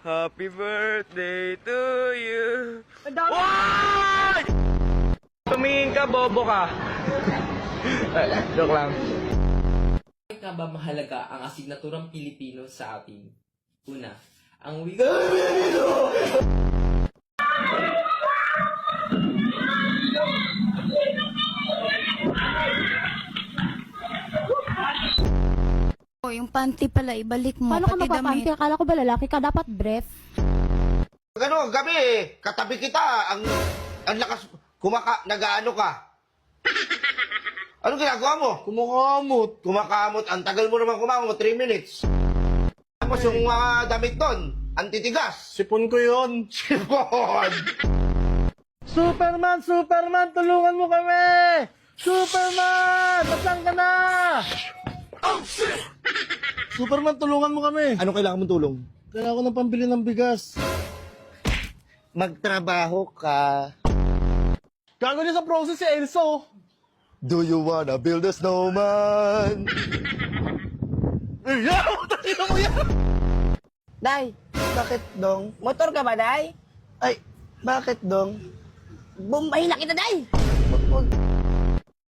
Happy birthday to you. Tumingin ka, bobo ka. Joke lang. Bakit nga ba mahalaga ang asignaturang Pilipino sa atin? Una, ang wika... O, yung panty pala, ibalik mo. Paano ka pati mapapanti? damit. Akala ko ba lalaki ka? Dapat brief. Ano, gabi, katabi kita, ang lakas, nag-ano ka? Anong ginagawa mo? Kumakamot, ang tagal mo naman kumakamot, 3 minutes. Tapos yung mga damit doon, ang titigas. Sipon ko yun. Sipon! Superman, tulungan mo kami! Superman! Nasaan ka na? Superman, tulungan mo kami. Ano kailangan mong tulong? Kailangan ko ng pambili ng bigas. Magtrabaho ka. Gago niya sa process si Elso. Do you wanna build a snowman? Tingnan mo yan! Day, Bakit, Dong? motor ka ba, Day? Ay, bakit, Dong? Bumbahin na kita, Day! Wag-